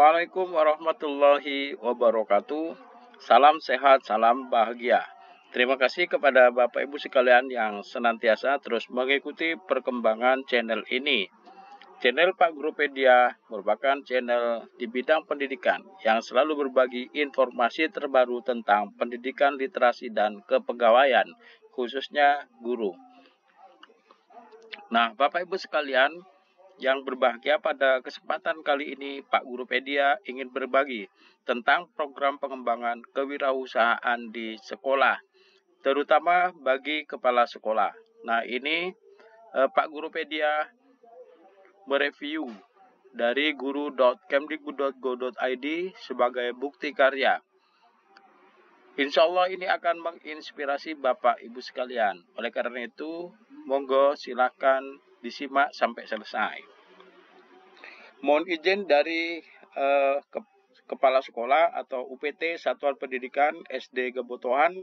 Assalamualaikum warahmatullahi wabarakatuh. Salam sehat, salam bahagia. Terima kasih kepada Bapak Ibu sekalian yang senantiasa terus mengikuti perkembangan channel ini. Channel Pak Gurupedia merupakan channel di bidang pendidikan yang selalu berbagi informasi terbaru tentang pendidikan, literasi, dan kepegawaian, khususnya guru. Nah, Bapak Ibu sekalian yang berbahagia, pada kesempatan kali ini Pak Gurupedia ingin berbagi tentang program pengembangan kewirausahaan di sekolah, terutama bagi kepala sekolah. Nah, ini Pak Gurupedia mereview dari guru.kemdikbud.go.id sebagai bukti karya. Insya Allah ini akan menginspirasi Bapak Ibu sekalian. Oleh karena itu, monggo silakan disimak sampai selesai. Mohon izin dari Kepala Sekolah atau UPT Satuan Pendidikan SD Gebotohan,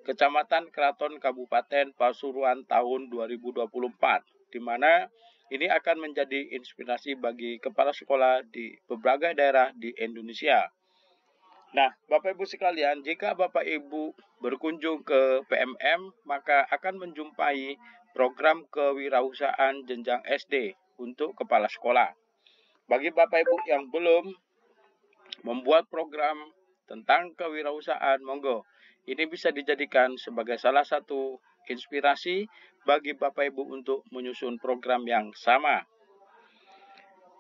Kecamatan Keraton, Kabupaten Pasuruan tahun 2024, di mana ini akan menjadi inspirasi bagi kepala sekolah di berbagai daerah di Indonesia. Nah, Bapak Ibu sekalian, jika Bapak Ibu berkunjung ke PMM, maka akan menjumpai program kewirausahaan jenjang SD untuk kepala sekolah. Bagi Bapak Ibu yang belum membuat program tentang kewirausahaan, monggo, ini bisa dijadikan sebagai salah satu inspirasi bagi Bapak Ibu untuk menyusun program yang sama.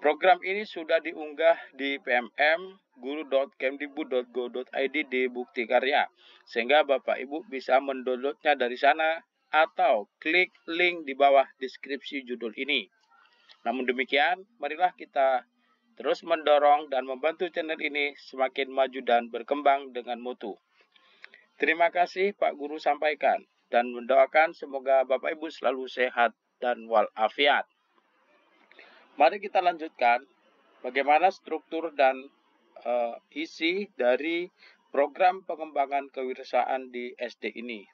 Program ini sudah diunggah di PMM guru.kemdikbud.go.id di Bukti Karya, sehingga Bapak Ibu bisa mendownloadnya dari sana atau klik link di bawah deskripsi judul ini. Namun demikian, marilah kita terus mendorong dan membantu channel ini semakin maju dan berkembang dengan mutu. Terima kasih Pak Guru sampaikan dan mendoakan semoga Bapak Ibu selalu sehat dan walafiat. Mari kita lanjutkan bagaimana struktur dan isi dari program pengembangan kewirausahaan di SD ini.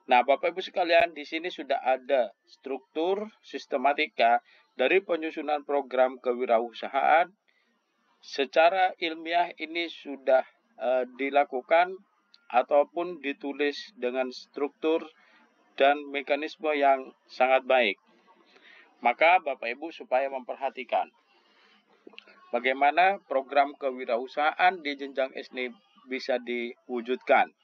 Nah, Bapak Ibu sekalian, di sini sudah ada struktur sistematika dari penyusunan program kewirausahaan. Secara ilmiah ini sudah dilakukan ataupun ditulis dengan struktur dan mekanisme yang sangat baik. Maka Bapak Ibu supaya memperhatikan bagaimana program kewirausahaan di jenjang SD bisa diwujudkan.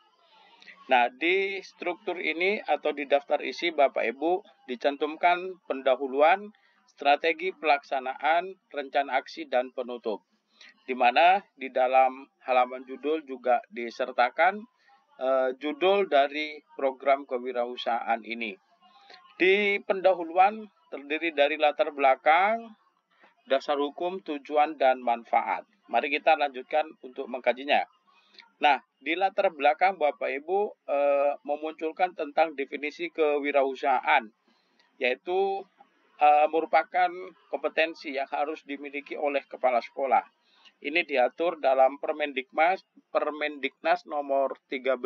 Nah, di struktur ini atau di daftar isi Bapak Ibu dicantumkan pendahuluan, strategi pelaksanaan, rencana aksi, dan penutup. Di mana di dalam halaman judul juga disertakan judul dari program kewirausahaan ini. Di pendahuluan terdiri dari latar belakang, dasar hukum, tujuan, dan manfaat. Mari kita lanjutkan untuk mengkajinya. Nah, di latar belakang Bapak Ibu memunculkan tentang definisi kewirausahaan, yaitu merupakan kompetensi yang harus dimiliki oleh kepala sekolah. Ini diatur dalam Permendiknas nomor 13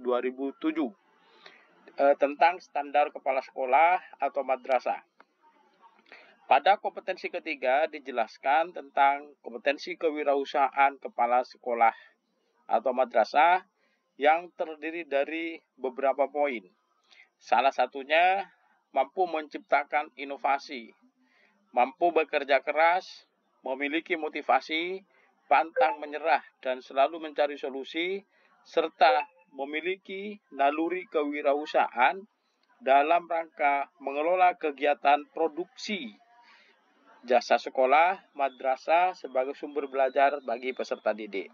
2007 tentang standar kepala sekolah atau madrasah. Pada kompetensi ketiga dijelaskan tentang kompetensi kewirausahaan kepala sekolah atau madrasah yang terdiri dari beberapa poin. Salah satunya mampu menciptakan inovasi, mampu bekerja keras, memiliki motivasi, pantang menyerah dan selalu mencari solusi, serta memiliki naluri kewirausahaan dalam rangka mengelola kegiatan produksi jasa sekolah, madrasah sebagai sumber belajar bagi peserta didik.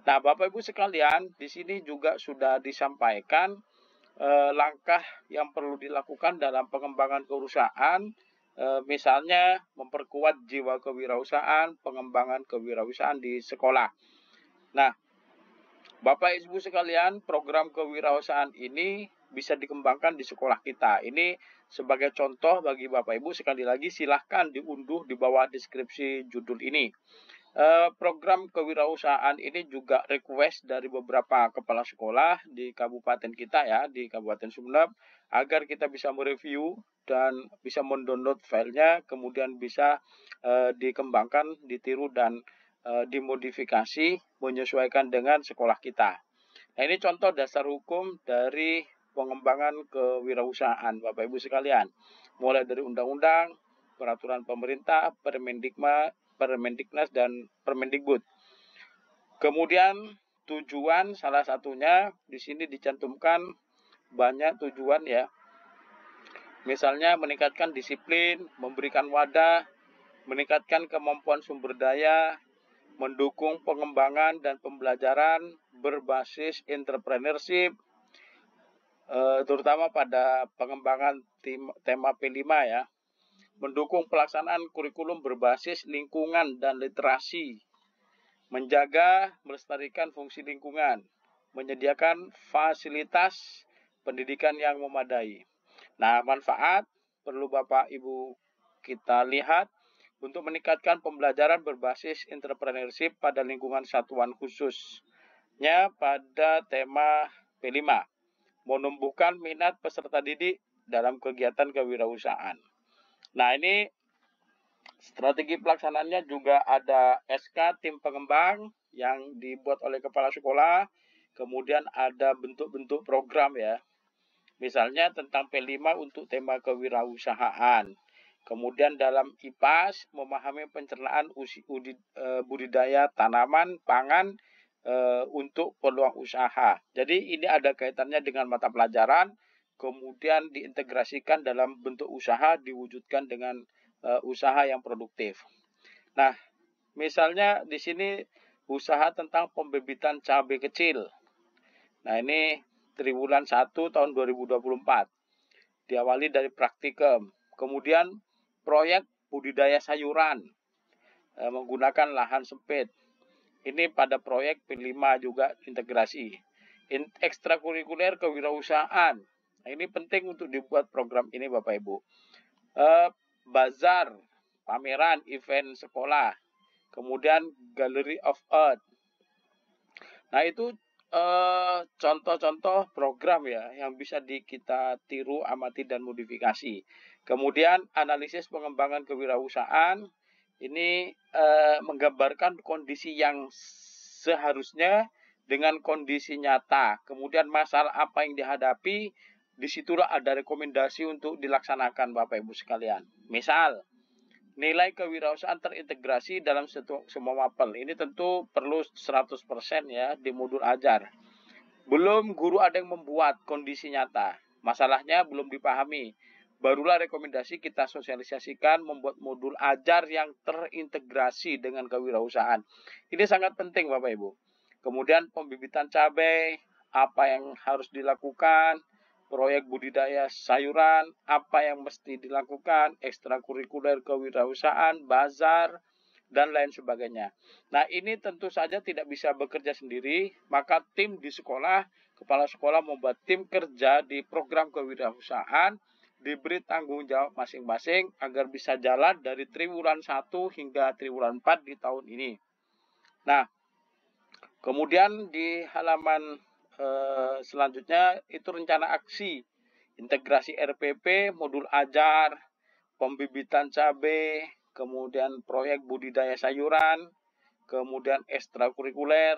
Nah, Bapak Ibu sekalian, di sini juga sudah disampaikan langkah yang perlu dilakukan dalam pengembangan kewirausahaan, misalnya memperkuat jiwa kewirausahaan, pengembangan kewirausahaan di sekolah. Nah, Bapak Ibu sekalian, program kewirausahaan ini bisa dikembangkan di sekolah kita. Ini sebagai contoh bagi Bapak Ibu, sekali lagi silahkan diunduh di bawah deskripsi judul ini. Program kewirausahaan ini juga request dari beberapa kepala sekolah di kabupaten kita ya, di Kabupaten Sumeneb, agar kita bisa mereview dan bisa mendownload filenya, kemudian bisa dikembangkan, ditiru dan dimodifikasi menyesuaikan dengan sekolah kita. Nah, ini contoh dasar hukum dari pengembangan kewirausahaan, Bapak Ibu sekalian. Mulai dari undang-undang, peraturan pemerintah, Permendiknas, dan Permendikbud. Kemudian tujuan salah satunya di sini dicantumkan banyak tujuan ya. Misalnya meningkatkan disiplin, memberikan wadah, meningkatkan kemampuan sumber daya, mendukung pengembangan dan pembelajaran berbasis entrepreneurship, terutama pada pengembangan tema P5 ya, mendukung pelaksanaan kurikulum berbasis lingkungan dan literasi, menjaga melestarikan fungsi lingkungan, menyediakan fasilitas pendidikan yang memadai. Nah, manfaat perlu Bapak Ibu kita lihat untuk meningkatkan pembelajaran berbasis entrepreneurship pada lingkungan satuan khususnya pada tema P5, menumbuhkan minat peserta didik dalam kegiatan kewirausahaan. Nah, ini strategi pelaksanaannya juga ada SK tim pengembang yang dibuat oleh kepala sekolah, kemudian ada bentuk-bentuk program ya. Misalnya tentang P5 untuk tema kewirausahaan. Kemudian dalam IPAS memahami pencernaan budidaya tanaman pangan untuk peluang usaha. Jadi ini ada kaitannya dengan mata pelajaran, kemudian diintegrasikan dalam bentuk usaha, diwujudkan dengan usaha yang produktif. Nah, misalnya di sini usaha tentang pembibitan cabai kecil. Nah, ini triwulan 1 tahun 2024. Diawali dari praktikum. Kemudian proyek budidaya sayuran menggunakan lahan sempit. Ini pada proyek P5 juga integrasi. Ekstrakurikuler kewirausahaan. Nah, ini penting untuk dibuat program ini Bapak Ibu. Bazar, pameran, event sekolah. Kemudian Gallery of Art. Nah, itu contoh-contoh program ya yang bisa kita tiru, amati, dan modifikasi. Kemudian analisis pengembangan kewirausahaan ini menggambarkan kondisi yang seharusnya dengan kondisi nyata. Kemudian masalah apa yang dihadapi, disitulah ada rekomendasi untuk dilaksanakan Bapak Ibu sekalian. Misal, nilai kewirausahaan terintegrasi dalam semua mapel. Ini tentu perlu 100% ya di modul ajar. Belum guru ada yang membuat kondisi nyata. Masalahnya belum dipahami. Barulah rekomendasi kita sosialisasikan membuat modul ajar yang terintegrasi dengan kewirausahaan. Ini sangat penting Bapak Ibu. Kemudian pembibitan cabai, apa yang harus dilakukan, proyek budidaya sayuran, apa yang mesti dilakukan, ekstrakurikuler kewirausahaan, bazar, dan lain sebagainya. Nah, ini tentu saja tidak bisa bekerja sendiri, maka tim di sekolah, kepala sekolah membuat tim kerja di program kewirausahaan, diberi tanggung jawab masing-masing agar bisa jalan dari triwulan 1 hingga triwulan 4 di tahun ini. Nah, kemudian di halaman selanjutnya itu rencana aksi integrasi RPP, modul ajar, pembibitan cabai, kemudian proyek budidaya sayuran, kemudian ekstrakurikuler,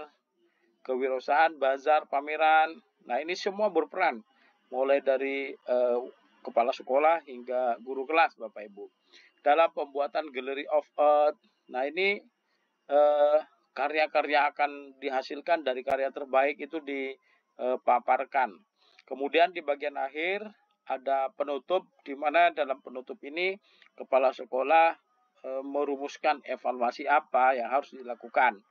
kewirausahaan, bazar, pameran. Nah, ini semua berperan mulai dari kepala sekolah hingga guru kelas Bapak Ibu. Dalam pembuatan Gallery of Art. Nah, ini karya-karya akan dihasilkan dari karya terbaik itu dipaparkan. Kemudian di bagian akhir ada penutup, di mana dalam penutup ini kepala sekolah merumuskan evaluasi apa yang harus dilakukan.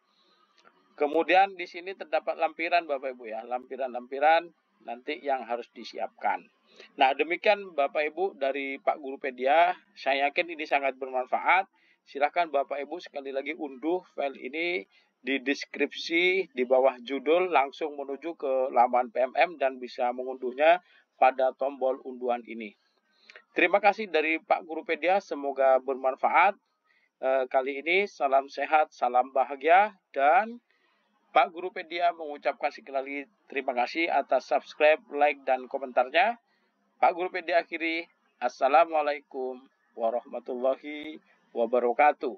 Kemudian di sini terdapat lampiran Bapak Ibu ya, lampiran-lampiran nanti yang harus disiapkan. Nah, demikian Bapak Ibu dari Pak Guru Pedia. Saya yakin ini sangat bermanfaat. Silakan Bapak Ibu sekali lagi unduh file ini di deskripsi di bawah judul, langsung menuju ke laman PMM dan bisa mengunduhnya pada tombol unduhan ini. Terima kasih dari Pak Guru Pedia, semoga bermanfaat. Kali ini salam sehat, salam bahagia, dan Pak Guru Pedia mengucapkan sekali lagi terima kasih atas subscribe, like, dan komentarnya. Pak Guru Pedia akhiri, Assalamualaikum warahmatullahi wabarakatuh.